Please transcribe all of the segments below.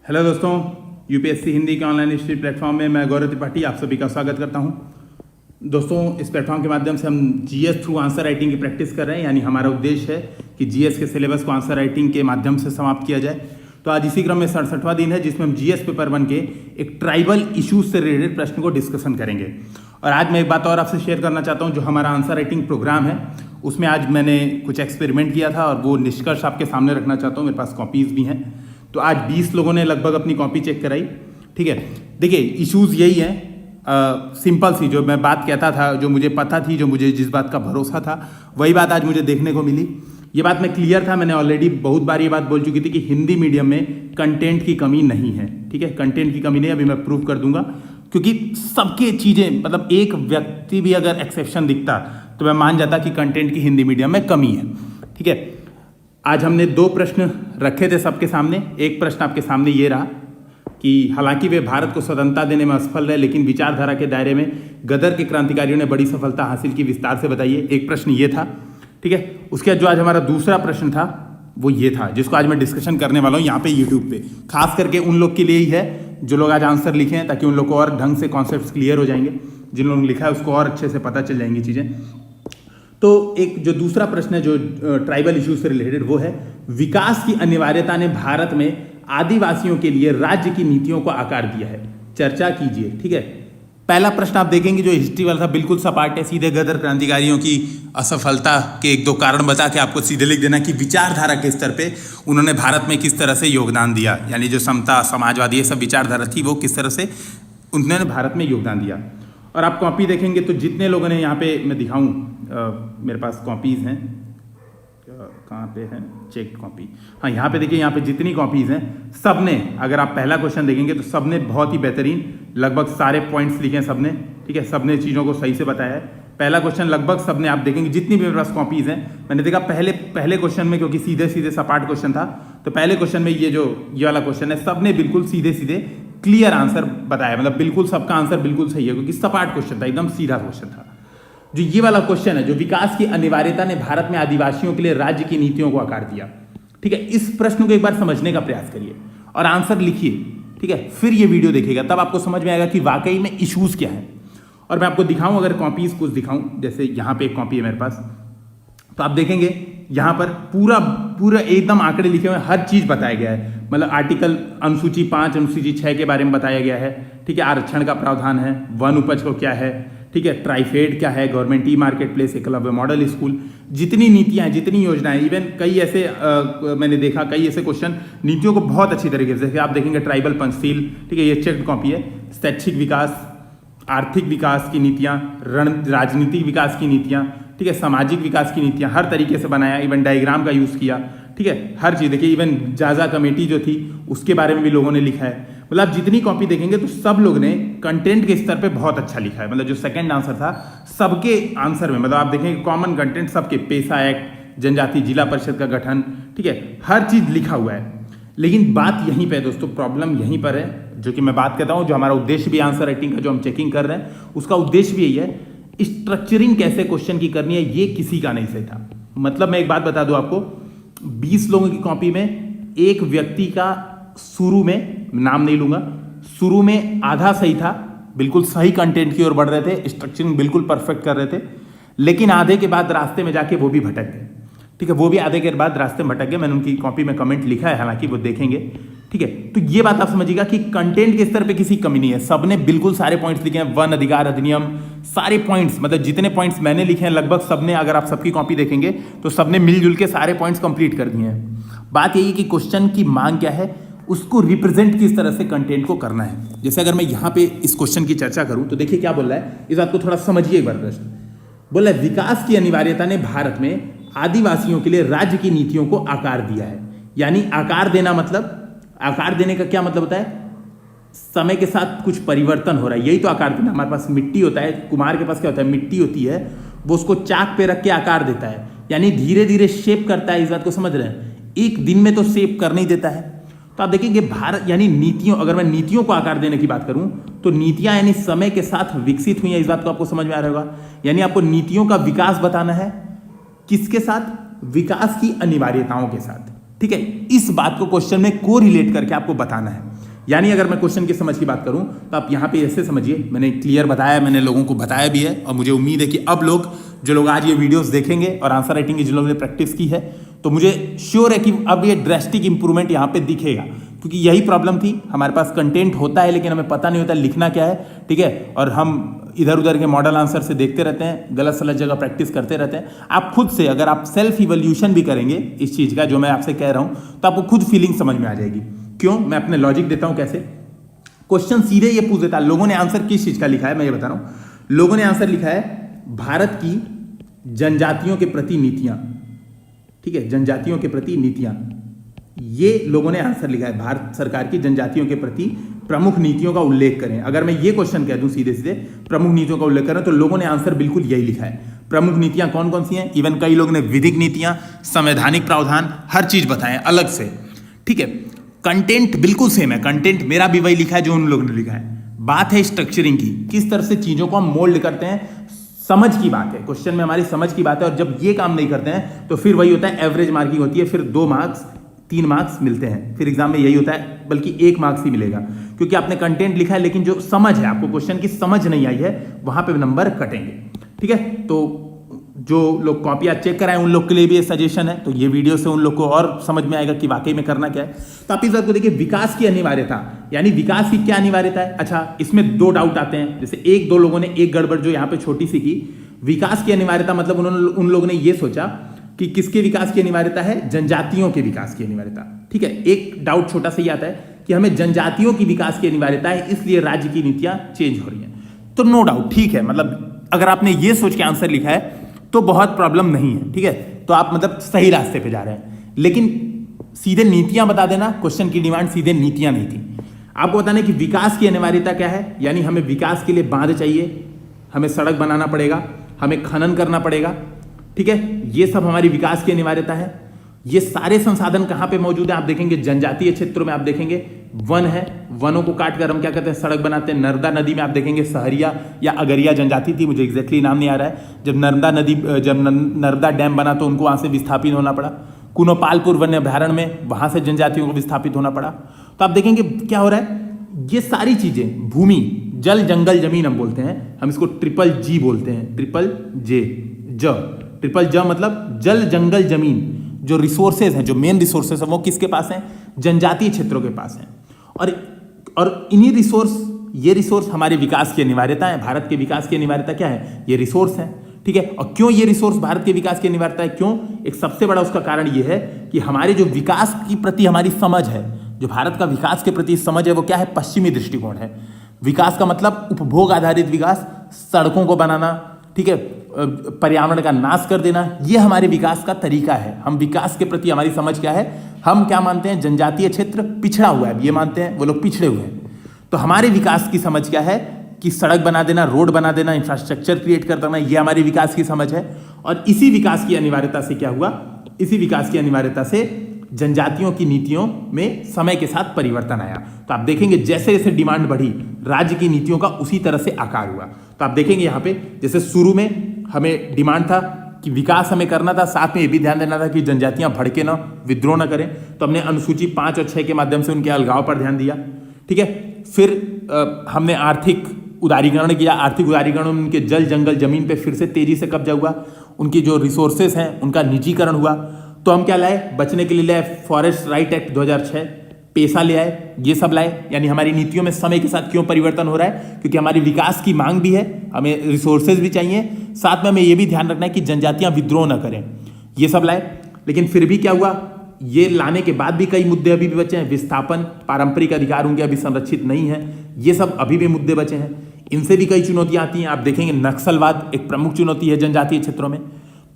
Hello दोस्तों, UPSC Hindi के online institute platform में मैं गौरव त्रिपाठी आप सभी का स्वागत करता हूं। दोस्तों, इस प्लेटफॉर्म के माध्यम से हम जीएस थ्रू आंसर राइटिंग की प्रैक्टिस कर रहे हैं। यानी हमारा उद्देश्य है कि जीएस के सिलेबस को आंसर राइटिंग के माध्यम से समाप्त किया जाए। तो आज इसी क्रम में 67वां दिन है जिसमें हम जीएस पेपर 1 के एक ट्राइबल इशूज से रिलेटेड प्रश्न को डिस्कशन करेंगे। और आज मैं एक बात और आपसे शेयर करना चाहता हूँ। जो हमारा आंसर राइटिंग प्रोग्राम है उसमें आज मैंने कुछ एक्सपेरिमेंट किया था और वो निष्कर्ष आपके सामने रखना चाहता हूँ। मेरे पास कॉपीज़ भी हैं। तो आज 20 लोगों ने लगभग अपनी कॉपी चेक कराई। ठीक है, देखिए इश्यूज यही है, सिंपल सी जो मैं बात कहता था, जो मुझे पता थी, जो मुझे जिस बात का भरोसा था, वही बात आज मुझे देखने को मिली। ये बात मैं क्लियर था, मैंने ऑलरेडी बहुत बार ये बात बोल चुकी थी कि हिंदी मीडियम में कंटेंट की कमी नहीं है। ठीक है, कंटेंट की कमी नहीं, अभी मैं प्रूव कर दूंगा। क्योंकि सबके चीज़ें, मतलब एक व्यक्ति भी अगर एक्सेप्शन दिखता तो मैं मान जाता कि कंटेंट की हिंदी मीडियम में कमी है। ठीक है, आज हमने 2 प्रश्न रखे थे सबके सामने। एक प्रश्न आपके सामने ये रहा कि हालांकि वे भारत को स्वतंत्रता देने में असफल रहे, लेकिन विचारधारा के दायरे में गदर के क्रांतिकारियों ने बड़ी सफलता हासिल की, विस्तार से बताइए। एक प्रश्न ये था। ठीक है, उसके बाद जो आज हमारा दूसरा प्रश्न था वो ये था, जिसको आज मैं डिस्कशन करने वाला हूँ यहाँ पे यूट्यूब पे। खास करके उन लोग के लिए ही है जो लोग आज आंसर लिखे हैं, ताकि उन लोग को और ढंग से कॉन्सेप्ट क्लियर हो जाएंगे। जिन लोगों ने लिखा है उसको और अच्छे से पता चल जाएंगी चीज़ें। तो एक जो दूसरा प्रश्न है जो ट्राइबल इश्यूज से रिलेटेड, वो है विकास की अनिवार्यता ने भारत में आदिवासियों के लिए राज्य की नीतियों को आकार दिया है, चर्चा कीजिए। ठीक है, पहला प्रश्न आप देखेंगे जो हिस्ट्री वाला था बिल्कुल सपाट है, सीधे गदर क्रांतिकारियों की असफलता के 1-2 कारण बता के आपको सीधे लिख देना कि विचारधारा के स्तर पे उन्होंने भारत में किस तरह से योगदान दिया। यानी जो समता, समाजवादी, ये सब विचारधारा थी वो किस तरह से उन्होंने भारत में योगदान दिया। और आप कॉपी देखेंगे तो जितने लोगों ने यहाँ पे, मैं दिखाऊं, मेरे पास कॉपीज़ हैं, कहाँ पे है चेक कॉपी, हाँ यहाँ पे देखिए, यहाँ पे जितनी कॉपीज़ हैं सब ने, अगर आप पहला क्वेश्चन देखेंगे तो सब ने बहुत ही बेहतरीन, लगभग सारे पॉइंट्स लिखे हैं सब ने। ठीक है, सब ने चीज़ों को सही से बताया है। पहला क्वेश्चन लगभग सब ने, आप देखेंगे जितनी भी मेरे पास कॉपीज़ हैं, मैंने देखा पहले क्वेश्चन में, क्योंकि सीधे सीधे सपाट क्वेश्चन था, तो पहले क्वेश्चन में ये वाला क्वेश्चन है, सब ने बिल्कुल सीधे सीधे क्लियर आंसर बताया। मतलब बिल्कुल सबका आंसर बिल्कुल सही है, क्योंकि सपाट क्वेश्चन था, एकदम सीधा क्वेश्चन था। जो ये वाला क्वेश्चन है, जो विकास की अनिवार्यता ने भारत में आदिवासियों के लिए राज्य की नीतियों को आकार दिया। ठीक है, इस प्रश्न को एक बार समझने का प्रयास करिए और आंसर लिखिए। ठीक है, फिर ये वीडियो देखिएगा, तब आपको समझ में आएगा कि वाकई में इश्यूज क्या है। और मैं आपको दिखाऊं, अगर कॉपीज कुछ दिखाऊं, जैसे यहाँ पे एक कॉपी है मेरे पास, तो आप देखेंगे यहाँ पर पूरा एकदम आंकड़े लिखे हुए हैं, हर चीज बताया गया है। मतलब आर्टिकल अनुसूची 5, अनुसूची 6 के बारे में बताया गया है। ठीक है, आरक्षण का प्रावधान है, वन उपज को क्या है, ठीक है, ट्राइफेड क्या है, government e market place, Eklavya model school, जितनी नीतियां हैं, जितनी योजनाएं, इवन कई ऐसे मैंने देखा कई ऐसे क्वेश्चन नीतियों को बहुत अच्छी तरीके से, जैसे आप देखेंगे ट्राइबल पंचशील, ठीक है, ये चेक्ड कॉपी है, शैक्षिक विकास, आर्थिक विकास की नीतियां, राजनीतिक विकास की नीतियां, ठीक है, सामाजिक विकास की नीतियां, हर तरीके से बनाया। इवन डायग्राम का यूज़ किया। ठीक है, हर चीज़ देखिए, इवन जाजा कमेटी जो थी उसके बारे में भी लोगों ने लिखा है। मतलब आप जितनी कॉपी देखेंगे तो सब लोग ने कंटेंट के स्तर पे बहुत अच्छा लिखा है। मतलब जो सेकंड आंसर था सबके आंसर में, मतलब आप देखेंगे कॉमन कंटेंट सबके, पेशा एक्ट, जनजाति जिला परिषद का गठन, ठीक है, हर चीज़ लिखा हुआ है। लेकिन बात यहीं पे है दोस्तों, प्रॉब्लम यहीं पर है, जो कि मैं बात करता हूँ, जो हमारा उद्देश्य भी आंसर राइटिंग का जो हम चेकिंग कर रहे हैं उसका उद्देश्य भी यही है। स्ट्रक्चरिंग कैसे क्वेश्चन की करनी है ये किसी का नहीं सही था। मतलब मैं एक बात बता दूं आपको, 20 लोगों की कॉपी में एक व्यक्ति का शुरू में, नाम नहीं लूंगा, शुरू में आधा सही था, बिल्कुल सही कंटेंट की ओर बढ़ रहे थे, स्ट्रक्चरिंग बिल्कुल परफेक्ट कर रहे थे, लेकिन आधे के बाद रास्ते में जाके वो भी भटक गए। ठीक है, वो भी आधे के बाद रास्ते में भटक गए। मैंने उनकी कॉपी में कमेंट लिखा है, हालांकि वो देखेंगे। ठीक है, तो ये बात आप समझिएगा कि कंटेंट के स्तर पे किसी कमी नहीं है, सबने बिल्कुल सारे पॉइंट्स लिखे हैं। वन अधिकार अधिनियम, सारे पॉइंट्स, मतलब जितने पॉइंट्स मैंने लिखे हैं लगभग सबने, अगर आप सबकी कॉपी देखेंगे तो सबने मिलजुल के सारे पॉइंट्स कंप्लीट कर दिए हैं। बात यही कि क्वेश्चन की मांग क्या है, उसको रिप्रेजेंट किस तरह से कंटेंट को करना है। जैसे अगर मैं यहाँ पे इस क्वेश्चन की चर्चा करूँ तो देखिए क्या बोल रहा है, इस बात को थोड़ा समझिए एक बार। प्रश्न बोल रहा है विकास की अनिवार्यता ने भारत में आदिवासियों के लिए राज्य की नीतियों को आकार दिया है। यानी आकार देना, मतलब आकार देने का क्या मतलब होता है, समय के साथ कुछ परिवर्तन हो रहा है, यही तो आकार देना। हमारे पास मिट्टी होता है, कुम्हार के पास क्या होता है, मिट्टी होती है, वो उसको चाक पे रख के आकार देता है, यानी धीरे धीरे शेप करता है। इस बात को समझ रहे हैं, एक दिन में तो शेप कर नहीं देता है। तो आप देखेंगे भारत, यानी नीतियों, अगर मैं नीतियों को आकार देने की बात करूं तो नीतियां यानी समय के साथ विकसित हुई हैं। इस बात को आपको समझ में आ रहा होगा। यानी आपको नीतियों का विकास बताना है, किसके साथ, विकास की अनिवार्यताओं के साथ। ठीक है, इस बात को क्वेश्चन में को रिलेट करके आपको बताना है। यानी अगर मैं क्वेश्चन की समझ की बात करूं तो आप यहाँ पे ऐसे समझिए, मैंने क्लियर बताया, मैंने लोगों को बताया भी है, और मुझे उम्मीद है कि अब जो लोग आज ये वीडियोस देखेंगे और आंसर राइटिंग की जिन लोगों ने प्रैक्टिस की है, तो मुझे श्योर है कि अब ये ड्रेस्टिक इंप्रूवमेंट यहाँ पे दिखेगा, क्योंकि यही प्रॉब्लम थी, हमारे पास कंटेंट होता है लेकिन हमें पता नहीं होता लिखना क्या है, ठीक है, और हम इधर उधर के मॉडल आंसर से देखते रहते हैं, गलत सलत जगह प्रैक्टिस करते रहते हैं। आप खुद से अगर आप सेल्फ इवोल्यूशन भी करेंगे इस चीज़ का जो मैं आपसे कह रहा हूँ, तो आपको खुद फीलिंग समझ में आ जाएगी। क्यों? मैं अपने लॉजिक देता हूँ कैसे। क्वेश्चन सीधे ये पूछ देता है, लोगों ने आंसर किस चीज़ का लिखा है, मैं ये बता रहा हूँ। लोगों ने आंसर लिखा है भारत की जनजातियों के प्रति नीतियाँ, ठीक है, जनजातियों के प्रति नीतियाँ, ये लोगों ने आंसर लिखा है, भारत सरकार की जनजातियों के प्रति प्रमुख नीतियों का उल्लेख करें। अगर मैं ये क्वेश्चन कह दूं सीधे सीधे प्रमुख नीतियों का उल्लेख करें, तो लोगों ने आंसर बिल्कुल यही लिखा है। प्रमुख नीतियां कौन कौन सी हैं? इवन कई लोगों ने विधिक नीतियां, संवैधानिक प्रावधान, हर चीज बताएं अलग से, ठीक है। कंटेंट बिल्कुल सेम है, कंटेंट मेरा भी वही लिखा है जो उन लोगों ने लिखा है। बात है स्ट्रक्चरिंग की, किस तरह से चीजों को हम मोल्ड करते हैं, समझ की बात है, क्वेश्चन में हमारी समझ की बात है। और जब ये काम नहीं करते हैं तो फिर वही होता है, एवरेज मार्किंग होती है, फिर 2 मार्क्स 3 मार्क्स मिलते हैं, फिर एग्जाम में यही होता है, बल्कि 1 मार्क्स ही मिलेगा, क्योंकि आपने कंटेंट लिखा है लेकिन जो समझ है, आपको क्वेश्चन की समझ नहीं आई है, वहां पे नंबर कटेंगे, ठीक है। तो जो लोग कॉपियां चेक कराएं उन लोग के लिए भी ये सजेशन है, तो ये वीडियो से उन लोग को और समझ में आएगा कि वाकई में करना क्या है। तो आप इस बात को देखिए, विकास की अनिवार्यता, यानी विकास की क्या अनिवार्यता है। अच्छा, इसमें 2 डाउट आते हैं, जैसे 1-2 लोगों ने एक गड़बड़ जो यहाँ पे छोटी सी की, विकास की अनिवार्यता मतलब उन लोगों ने ये सोचा कि किसके विकास की अनिवार्यता है, जनजातियों के विकास की अनिवार्यता, ठीक है। एक डाउट छोटा सा ये आता है कि हमें जनजातियों की विकास की अनिवार्यता है, इसलिए राज्य की नीतियां चेंज हो रही हैं। तो नो डाउट, ठीक है, मतलब अगर आपने ये सोच के आंसर लिखा है तो बहुत प्रॉब्लम नहीं है, ठीक है, तो आप मतलब सही रास्ते पे जा रहे हैं। लेकिन सीधे नीतियां बता देना, क्वेश्चन की डिमांड सीधे नीतियां नहीं थी। आपको बताना कि विकास की अनिवार्यता क्या है, यानी हमें विकास के लिए बांध चाहिए, हमें सड़क बनाना पड़ेगा, हमें खनन करना पड़ेगा, ठीक है, ये सब हमारी विकास की अनिवार्यता है। ये सारे संसाधन कहाँ पे मौजूद है? आप देखेंगे जनजातीय क्षेत्रों में, आप देखेंगे वन है, वनों को काट कर हम क्या करते हैं, सड़क बनाते हैं। नर्मदा नदी में आप देखेंगे सहरिया या अगरिया जनजाति थी, मुझे एग्जैक्टली नाम नहीं आ रहा है। जब नर्मदा डैम बना तो उनको वहां से विस्थापित होना पड़ा। कुनोपालपुर वन्य अभ्यारण्य में वहां से जनजातियों को विस्थापित होना पड़ा। तो आप देखेंगे क्या हो रहा है, ये सारी चीजें, भूमि, जल, जंगल, जमीन हम बोलते हैं, हम इसको ट्रिपल जी बोलते हैं, ट्रिपल ज मतलब जल, जंगल, जमीन। जो रिसोर्सेज हैं, जो मेन रिसोर्सेज हैं, वो किसके पास हैं? जनजातीय क्षेत्रों के पास हैं। और इन्हीं ये रिसोर्स हमारे विकास की अनिवार्यता है। भारत के विकास की अनिवार्यता क्या है? ये रिसोर्स है, ठीक है। और क्यों ये रिसोर्स भारत के विकास की अनिवार्यता है? क्यों? एक सबसे बड़ा उसका कारण ये है कि हमारे जो विकास के प्रति हमारी समझ है, जो भारत का विकास के प्रति समझ है, वो क्या है? पश्चिमी दृष्टिकोण है। विकास का मतलब उपभोग आधारित विकास, सड़कों को बनाना, ठीक है, पर्यावरण का नाश कर देना, ये हमारे विकास का तरीका है। हम विकास के प्रति हमारी समझ क्या है? हम क्या मानते हैं? जनजातीय क्षेत्र पिछड़ा हुआ है, ये मानते हैं, वो लोग पिछड़े हुए हैं। तो हमारे विकास की समझ क्या है कि सड़क बना देना, रोड बना देना, इंफ्रास्ट्रक्चर क्रिएट कर देना, ये हमारी विकास की समझ है। और इसी विकास की अनिवार्यता से क्या हुआ? इसी विकास की अनिवार्यता से जनजातियों की नीतियों में समय के साथ परिवर्तन आया। तो आप देखेंगे जैसे जैसे डिमांड बढ़ी, राज्य की नीतियों का उसी तरह से आकार हुआ। तो आप देखेंगे यहाँ पे, जैसे शुरू में हमें डिमांड था कि विकास हमें करना था, साथ में ये भी ध्यान देना था कि जनजातियां भड़के ना, विद्रोह ना करें, तो हमने अनुसूची 5 और 6 के माध्यम से उनके अलगाव पर ध्यान दिया, ठीक है। फिर हमने आर्थिक उदारीकरण किया। आर्थिक उदारीकरण में उनके जल, जंगल, जमीन पे फिर से तेजी से कब्जा हुआ, उनकी जो रिसोर्सेस हैं उनका निजीकरण हुआ। तो हम क्या लाए? बचने के लिए लाए फॉरेस्ट राइट एक्ट 2006, पेशा ले आए, ये सब लाए। यानी हमारी नीतियों में समय के साथ क्यों परिवर्तन हो रहा है? क्योंकि हमारी विकास की मांग भी है, हमें रिसोर्सेज भी चाहिए, साथ में हमें ये भी ध्यान रखना है कि जनजातियां विद्रोह न करें, ये सब लाए। लेकिन फिर भी क्या हुआ? ये लाने के बाद भी कई मुद्दे अभी भी बचे हैं। विस्थापन, पारंपरिक अधिकार उनके अभी संरक्षित नहीं है, ये सब अभी भी मुद्दे बचे हैं। इनसे भी कई चुनौतियां आती हैं। आप देखेंगे नक्सलवाद एक प्रमुख चुनौती है जनजातीय क्षेत्रों में।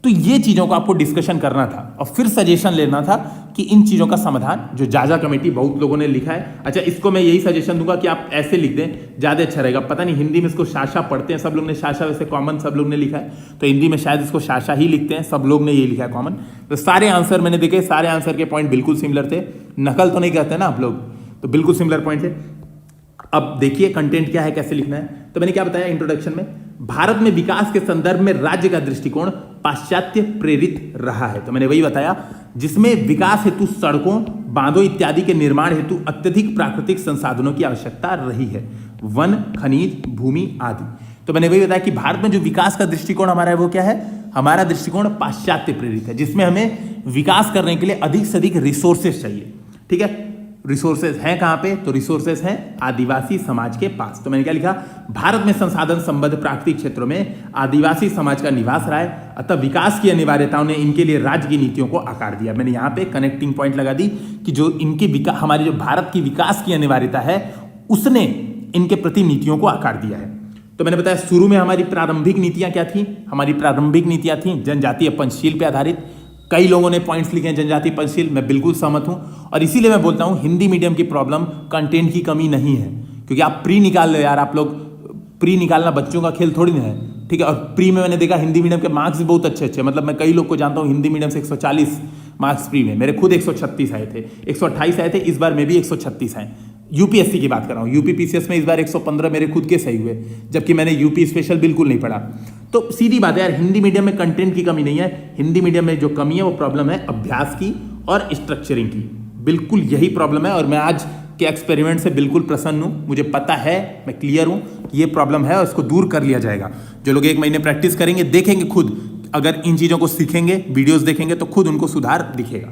तो ये चीजों को आपको डिस्कशन करना था और फिर सजेशन लेना था कि इन चीजों का समाधान, जो जाजा कमेटी बहुत लोगों ने लिखा है। अच्छा, इसको मैं यही सजेशन दूंगा कि आप ऐसे लिख दें, ज्यादा अच्छा रहेगा। पता नहीं हिंदी में इसको शाशा पढ़ते हैं सब लोग ने, शाशा वैसे कॉमन सब लोग ने लिखा है, तो हिंदी में शायद इसको शाशा ही लिखते हैं, सब लोग ने यही लिखा है कॉमन। तो सारे आंसर मैंने देखे, सारे आंसर के पॉइंट बिल्कुल सिमिलर थे, नकल तो नहीं करते ना आप लोग, तो बिल्कुल सिमिलर पॉइंट थे। अब देखिए कंटेंट क्या है, कैसे लिखना है। तो मैंने क्या बताया इंट्रोडक्शन में, भारत में विकास के संदर्भ में राज्य का दृष्टिकोण पाश्चात्य प्रेरित रहा है। तो मैंने वही बताया, जिसमें विकास हेतु सड़कों, बांधों इत्यादि के निर्माण हेतु अत्यधिक प्राकृतिक संसाधनों की आवश्यकता रही है, वन, खनिज, भूमि आदि। तो मैंने वही बताया कि भारत में जो विकास का दृष्टिकोण हमारा है वो क्या है, हमारा दृष्टिकोण पाश्चात्य प्रेरित है, जिसमें हमें विकास करने के लिए अधिक से अधिक रिसोर्सेस चाहिए। ठीक है, रिसोर्सेज हैं कहां पे, तो रिसोर्सेज हैं आदिवासी समाज के पास। तो मैंने क्या लिखा, भारत में संसाधन संबद्ध प्राकृतिक क्षेत्रों में आदिवासी समाज का निवास रहा है, अतः विकास की अनिवार्यताओं ने इनके लिए राज्य की नीतियों को आकार दिया। मैंने यहां पे कनेक्टिंग पॉइंट लगा दी कि जो इनकी हमारी जो भारत की विकास की अनिवार्यता है उसने इनके प्रति नीतियों को आकार दिया है। तो मैंने बताया शुरू में हमारी प्रारंभिक नीतियां क्या थी, हमारी प्रारंभिक नीतियां थी जनजातीय पंचशील पे आधारित। कई लोगों ने पॉइंट्स लिखे हैं जनजातीय पंचशील, मैं बिल्कुल सहमत हूं, और इसीलिए मैं बोलता हूं हिंदी मीडियम की प्रॉब्लम कंटेंट की कमी नहीं है, क्योंकि आप प्री निकाल लो यार, आप लोग प्री निकालना बच्चों का खेल थोड़ी ना है। ठीक है, और प्री में मैंने देखा हिंदी मीडियम के मार्क्स भी बहुत अच्छे अच्छे, मतलब मैं कई लोग को जानता हूं हिंदी मीडियम से 140 मार्क्स प्री में, मेरे खुद 136 आए थे, 128 आए थे, इस बार में भी 136 आए। यूपीएससी की बात कर रहा हूँ, यूपी पीसीएस में इस बार 115 मेरे खुद के सही हुए, जबकि मैंने यूपी स्पेशल बिल्कुल नहीं पढ़ा। तो सीधी बात है यार, हिंदी मीडियम में कंटेंट की कमी नहीं है, हिंदी मीडियम में जो कमी है वो प्रॉब्लम है अभ्यास की और स्ट्रक्चरिंग की, बिल्कुल यही प्रॉब्लम है। और मैं आज के एक्सपेरिमेंट से बिल्कुल प्रसन्न हूँ, मुझे पता है, मैं क्लियर हूँ कि ये प्रॉब्लम है और इसको दूर कर लिया जाएगा। जो लोग 1 महीने प्रैक्टिस करेंगे देखेंगे खुद, अगर इन चीज़ों को सीखेंगे, वीडियोस देखेंगे तो खुद उनको सुधार दिखेगा।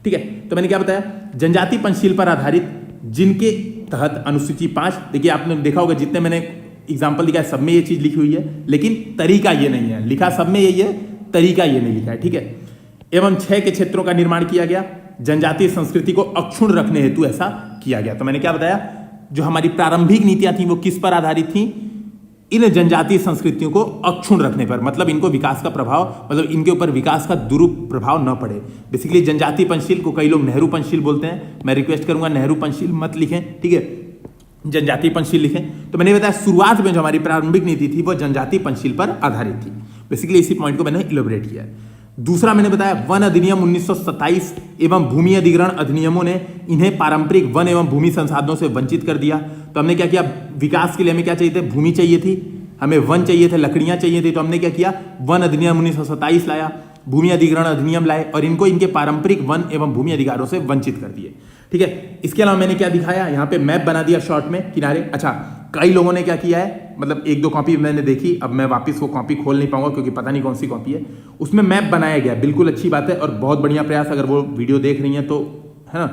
ठीक है, तो मैंने क्या बताया, जनजातीय पंचशील पर आधारित जिनके तहत अनुसूची 5, देखिए आपने देखा होगा जितने मैंने एग्जाम्पल दिखा है सब में ये चीज लिखी हुई है, लेकिन तरीका ये नहीं है, लिखा सब में यही है, तरीका ये नहीं लिखा है। ठीक है, एवं 6 के क्षेत्रों का निर्माण किया गया, जनजातीय संस्कृति को अक्षुण रखने हेतु ऐसा किया गया। तो मैंने क्या बताया, जो हमारी प्रारंभिक नीतियां थी वो किस पर आधारित थी, इन जनजातीय संस्कृतियों को अक्षुण रखने पर, मतलब इनको विकास का प्रभाव, मतलब इनके ऊपर विकास का दुरुप्रभाव न पड़े। बेसिकली जनजातीय पंचशील को कई लोग नेहरू पंचशील बोलते हैं, मैं रिक्वेस्ट करूंगा नेहरू पंचशील मत लिखें, ठीक है, जनजातीय पंचशील लिखें। तो मैंने बताया शुरुआत में जो हमारी प्रारंभिक नीति थी वो जनजातीय पंचशील पर आधारित थी, बेसिकली इसी पॉइंट को मैंने इलेबोरेट किया है। दूसरा मैंने बताया वन अधिनियम 1927 एवं भूमि अधिग्रहण अधिनियमों ने इन्हें पारंपरिक वन एवं भूमि संसाधनों से वंचित कर दिया। तो हमने क्या किया, विकास के लिए हमें क्या चाहिए थे, भूमि चाहिए थी, हमें वन चाहिए थे, लकड़ियां चाहिए थी, तो हमने क्या किया, वन अधिनियम 1927 लाया, भूमि अधिग्रहण अधिनियम लाए और इनको इनके पारंपरिक वन एवं भूमि अधिकारों से वंचित कर दिए। ठीक है, इसके अलावा मैंने क्या दिखाया, यहाँ पे मैप बना दिया शॉर्ट में किनारे। अच्छा, कई लोगों ने क्या किया है, मतलब 1-2 कॉपी मैंने देखी, अब मैं वापस वो कॉपी खोल नहीं पाऊंगा क्योंकि पता नहीं कौन सी कॉपी है, उसमें मैप बनाया गया, बिल्कुल अच्छी बात है और बहुत बढ़िया प्रयास। अगर वो वीडियो देख रही हैं तो है ना,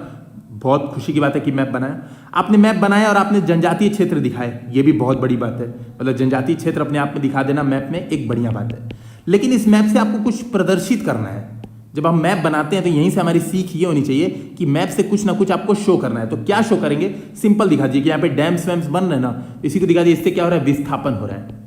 बहुत खुशी की बात है कि मैप बनाया आपने, मैप बनाया और आपने जनजातीय क्षेत्र दिखाए, ये भी बहुत बड़ी बात है। मतलब जनजातीय क्षेत्र अपने आप में दिखा देना मैप में एक बढ़िया बात है, लेकिन इस मैप से आपको कुछ प्रदर्शित करना है। जब हम मैप बनाते हैं तो यहीं से हमारी सीख ये होनी चाहिए कि मैप से कुछ ना कुछ आपको शो करना है। तो क्या शो करेंगे, सिंपल दिखा दीजिए कि यहाँ पे डैम्स वैम्स बन रहे हैं ना, इसी को दिखा दीजिए, इससे क्या हो रहा है, विस्थापन हो रहा है।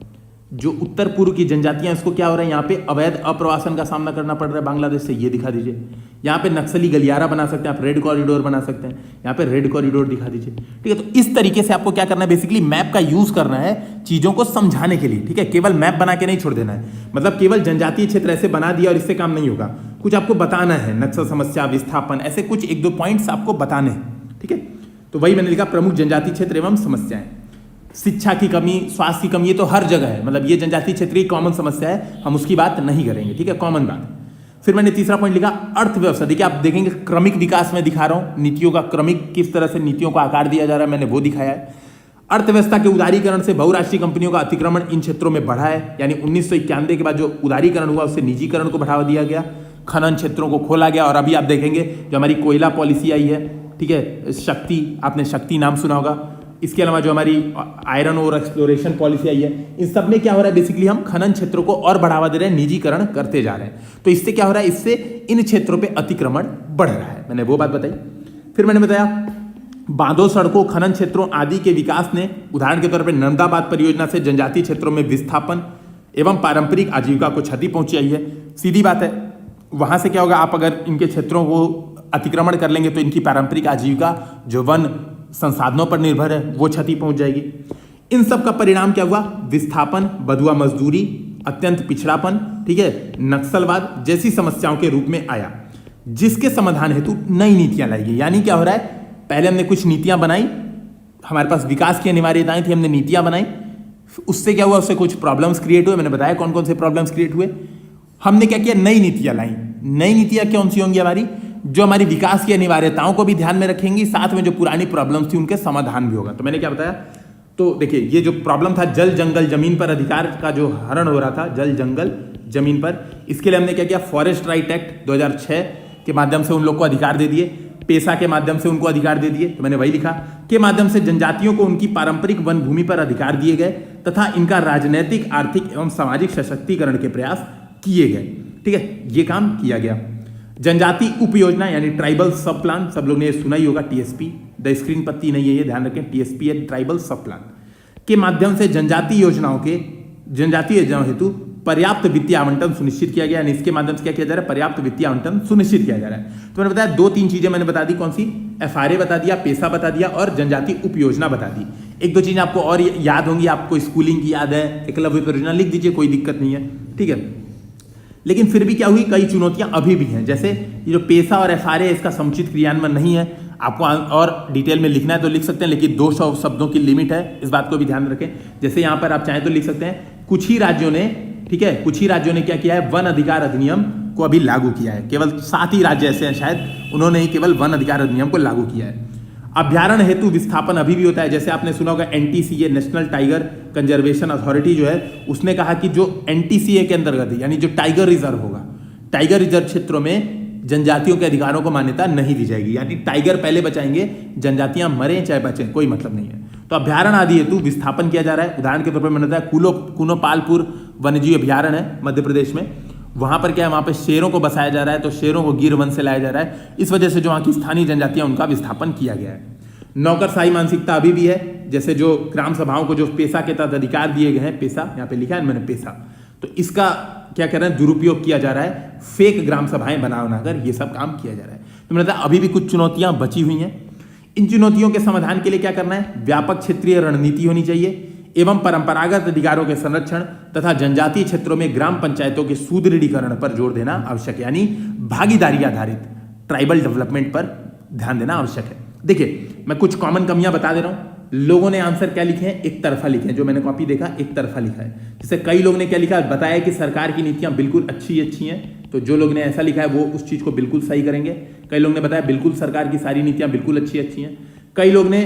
जो उत्तर पूर्व की जनजातियां, इसको क्या हो रहा है, यहाँ पे अवैध अप्रवासन का सामना करना पड़ रहा है बांग्लादेश से, ये दिखा दीजिए। यहाँ पे नक्सली गलियारा बना सकते हैं आप, रेड कॉरिडोर बना सकते हैं, यहाँ पे रेड कॉरिडोर दिखा दीजिए। ठीक है, तो इस तरीके से आपको क्या करना है, बेसिकली मैप का यूज करना है चीजों को समझाने के लिए। ठीक है, केवल मैप बना के नहीं छोड़ देना है, मतलब केवल जनजातीय क्षेत्र ऐसे बना दिया और इससे काम नहीं होगा, कुछ आपको बताना है, नक्सल समस्या, विस्थापन, ऐसे कुछ 1-2 पॉइंट्स आपको बताने हैं। ठीक है, तो वही मैंने लिखा, प्रमुख जनजातीय क्षेत्र एवं समस्याएं। शिक्षा की कमी, स्वास्थ्य की कमी, ये तो हर जगह है, मतलब ये जनजातीय क्षेत्र की कॉमन समस्या है, हम उसकी बात नहीं करेंगे। ठीक है, कॉमन बात है। फिर मैंने तीसरा पॉइंट लिखा, अर्थव्यवस्था। देखिए आप देखेंगे क्रमिक विकास में दिखा रहा हूं, नीतियों का क्रमिक किस तरह से नीतियों को आकार दिया जा रहा है, मैंने वो दिखाया है। अर्थव्यवस्था के उदारीकरण से बहुराष्ट्रीय कंपनियों का अतिक्रमण इन क्षेत्रों में बढ़ा है, यानी 1991 के बाद जो उदारीकरण हुआ उससे निजीकरण को बढ़ावा दिया गया, खनन क्षेत्रों को खोला गया। और अभी आप देखेंगे जो हमारी कोयला पॉलिसी आई है, ठीक है, शक्ति, आपने शक्ति नाम सुना होगा, इसके अलावा जो हमारी आयरन और एक्सप्लोरेशन पॉलिसी आई है, इन सब में क्या हो रहा है, बेसिकली हम खनन क्षेत्रों को और बढ़ावा दे रहे हैं, निजीकरण करते जा रहे हैं। तो इससे क्या हो रहा है, इससे इन क्षेत्रों पे अतिक्रमण बढ़ रहा है, मैंने वो बात बताई। फिर मैंने बताया बांधों, सड़कों, खनन क्षेत्रों आदि के विकास ने, उदाहरण के तौर पर नर्मदाबाद परियोजना से जनजातीय क्षेत्रों में विस्थापन एवं पारंपरिक आजीविका को क्षति पहुंचाई है। सीधी बात है, वहां से क्या होगा, आप अगर इनके क्षेत्रों को अतिक्रमण कर लेंगे तो इनकी पारंपरिक आजीविका जो वन संसाधनों पर निर्भर है वो क्षति पहुंच जाएगी। इन सब का परिणाम क्या हुआ, विस्थापन, बधुआ मजदूरी, अत्यंत पिछड़ापन, ठीक है, नक्सलवाद जैसी समस्याओं के रूप में आया, जिसके समाधान हेतु नई नीतियां लाई गई। यानी क्या हो रहा है, पहले हमने कुछ नीतियां बनाई, हमारे पास विकास की अनिवार्यताएं थी, हमने नीतियां बनाई, उससे क्या हुआ, उससे कुछ प्रॉब्लम्स क्रिएट हुए। मैंने बताया कौन कौन से प्रॉब्लम्स क्रिएट हुए। हमने क्या किया, नई नीतियां लाई। नई नीतियां कौन सी होंगी हमारी, जो हमारी विकास की अनिवार्यताओं को भी ध्यान में रखेंगी, साथ में जो पुरानी प्रॉब्लम्स थी उनके समाधान भी होगा। तो मैंने क्या बताया, तो देखिए ये जो प्रॉब्लम था जल जंगल जमीन पर अधिकार का जो हरण हो रहा था, जल जंगल जमीन पर, इसके लिए हमने क्या किया, फॉरेस्ट राइट एक्ट 2006 के माध्यम से उन लोग को अधिकार दे दिए, पेशा के माध्यम से उनको अधिकार दे दिए, तो मैंने वही लिखा, के माध्यम से जनजातियों को उनकी पारंपरिक वन भूमि पर अधिकार दिए गए तथा इनका राजनीतिक, आर्थिक एवं सामाजिक सशक्तिकरण के प्रयास किए गए। ठीक है, ये काम किया गया। जनजाति उप योजना यानी ट्राइबल सब प्लान, सब लोग ने ये सुना ही होगा, टीएसपी, द स्क्रीन पत्ती नहीं है ये, ध्यान रखें, टीएसपी है ट्राइबल सब प्लान, के माध्यम से जनजातीय योजनाओं हेतु पर्याप्त वित्तीय आवंटन सुनिश्चित किया गया। इसके माध्यम से क्या किया जा रहा है, पर्याप्त वित्तीय आवंटन सुनिश्चित किया जा रहा है। तो मैंने बताया 2-3 चीजें मैंने बता दी, कौन सी, एफआरए बता दिया, पेशा बता दिया और जनजाति उप योजना बता दी। 1-2 चीजें आपको और याद होंगी, आपको स्कूलिंग की याद है, एकलव्य परियोजना लिख दीजिए, कोई दिक्कत नहीं है। ठीक है, लेकिन फिर भी क्या हुई, कई चुनौतियां अभी भी हैं। जैसे ये जो पेशा और एफआरए, इसका समुचित क्रियान्वयन नहीं है। आपको और डिटेल में लिखना है तो लिख सकते हैं, लेकिन 200 शब्दों की लिमिट है, इस बात को भी ध्यान रखें। जैसे यहाँ पर आप चाहें तो लिख सकते हैं, कुछ ही राज्यों ने, ठीक है, कुछ ही राज्यों ने क्या किया है, वन अधिकार अधिनियम को अभी लागू किया है। केवल 7 ही राज्य ऐसे हैं शायद, उन्होंने ही केवल वन अधिकार अधिनियम को लागू किया है। अभ्यारण्य हेतु विस्थापन अभी भी होता है। जैसे आपने सुना होगा NTCA, national tiger conservation authority जो है, उसने कहा कि जो एनटीसीए के अंतर्गत है, यानी जो टाइगर रिजर्व होगा, टाइगर रिजर्व क्षेत्रों में जनजातियों के अधिकारों को मान्यता नहीं दी जाएगी। यानी टाइगर पहले बचाएंगे, जनजातियां मरे चाहे बचें, कोई मतलब नहीं है। तो अभ्यारण्य आदि हेतु विस्थापन किया जा रहा है। उदाहरण के तौर पर मैंने बताया कुनोपालपुर वन्यजीव अभ्यारण्य है मध्य प्रदेश में, वहां पर क्या है, वहां पर शेरों को बसाया जा रहा है, तो शेरों को गिर वन से लाया जा रहा है। इस वजह से जो वहां की स्थानीय जनजातियां, उनका विस्थापन किया गया है। नौकरशाही मानसिकता अभी भी है। जैसे जो ग्राम सभाओं को जो पेशा के तहत अधिकार दिए गए हैं, पेशा यहाँ पे लिखा है मैंने, पेशा, तो इसका क्या कर रहे हैं, दुरुपयोग किया जा रहा है, फेक ग्राम सभाएं बनाकर ये सब काम किया जा रहा है। तो मैंने बताया अभी भी कुछ चुनौतियां बची हुई हैं। इन चुनौतियों के समाधान के लिए क्या करना है, व्यापक क्षेत्रीय रणनीति होनी चाहिए एवं परंपरागत अधिकारों के संरक्षण तथा जनजातीय क्षेत्रों में ग्राम पंचायतों के सुदृढ़ीकरण पर जोर देना आवश्यक है। यानी भागीदारी आधारित ट्राइबल डेवलपमेंट पर ध्यान देना आवश्यक है। देखिए मैं कुछ कॉमन कमियां बता दे रहा हूं। लोगों ने आंसर क्या लिखे हैं, एक तरफा लिखे हैं। जो मैंने कॉपी देखा एक तरफा लिखा है। जैसे कई लोगों ने क्या लिखा है, बताया कि सरकार की नीतियां बिल्कुल अच्छी हैं, तो जो लोग ने ऐसा लिखा है वो उस चीज को बिल्कुल सही करेंगे। कई लोग ने बताया बिल्कुल सरकार की सारी नीतियां बिल्कुल अच्छी हैं। कई लोग ने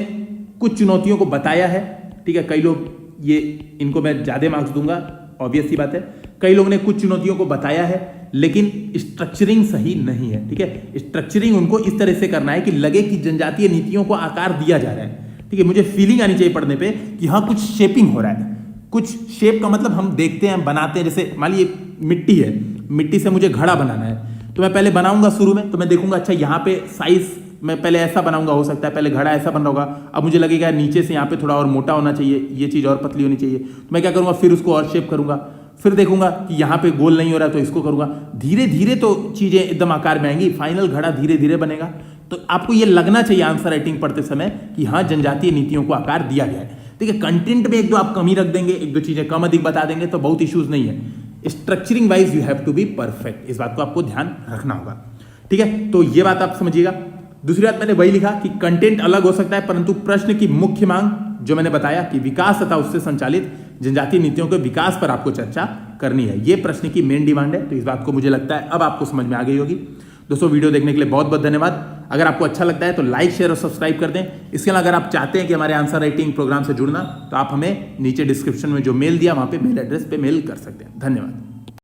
कुछ चुनौतियों को बताया है, ठीक है, कई लोग ये इनको मैं ज्यादा मार्क्स दूंगा, ऑब्वियस सी बात है। कई लोग ने कुछ चुनौतियों को बताया है लेकिन स्ट्रक्चरिंग सही नहीं है, ठीक है। स्ट्रक्चरिंग उनको इस तरह से करना है कि लगे कि जनजातीय नीतियों को आकार दिया जा रहा है, ठीक है। मुझे फीलिंग आनी चाहिए पढ़ने पे कि हाँ कुछ शेपिंग हो रहा है। कुछ शेप का मतलब हम देखते हैं, बनाते हैं। जैसे मान लीजिए मिट्टी है, मिट्टी से मुझे घड़ा बनाना है, तो मैं पहले बनाऊंगा शुरू में, तो मैं देखूंगा अच्छा यहाँ पे साइज मैं पहले ऐसा बनाऊंगा, हो सकता है पहले घड़ा ऐसा बन रहा होगा, अब मुझे लगेगा नीचे से यहाँ पे थोड़ा और मोटा होना चाहिए, ये चीज़ और पतली होनी चाहिए, तो मैं क्या करूँगा, फिर उसको और शेप करूँगा। फिर देखूंगा कि यहाँ पे गोल नहीं हो रहा तो इसको करूँगा। धीरे धीरे तो चीज़ें एकदम आकार में आएंगी, फाइनल घड़ा धीरे धीरे बनेगा। तो आपको ये लगना चाहिए आंसर राइटिंग पढ़ते समय कि हाँ जनजातीय नीतियों को आकार दिया गया है। ठीक है, कंटेंट में एक दो आप कमी रख देंगे, एक दो चीज़ें कम अधिक बता देंगे तो बहुत इश्यूज नहीं है। Structuring wise you have to be perfect, इस बात को आपको ध्यान रखना होगा, ठीक है। तो ये बात आप समझिएगा। दूसरी बात मैंने वही लिखा कि कंटेंट अलग हो सकता है परंतु प्रश्न की मुख्य मांग जो मैंने बताया कि विकास तथा उससे संचालित जनजातीय नीतियों के विकास पर आपको चर्चा करनी है, ये प्रश्न की मेन डिमांड है। तो इस बात को मुझे लगता है अब आपको समझ में आ गई होगी। दोस्तों वीडियो देखने के लिए बहुत बहुत धन्यवाद। अगर आपको अच्छा लगता है तो लाइक शेयर और सब्सक्राइब कर दें। इसके अलावा अगर आप चाहते हैं कि हमारे आंसर राइटिंग प्रोग्राम से जुड़ना तो आप हमें नीचे डिस्क्रिप्शन में जो मेल दिया वहां पे मेल एड्रेस पे मेल कर सकते हैं। धन्यवाद।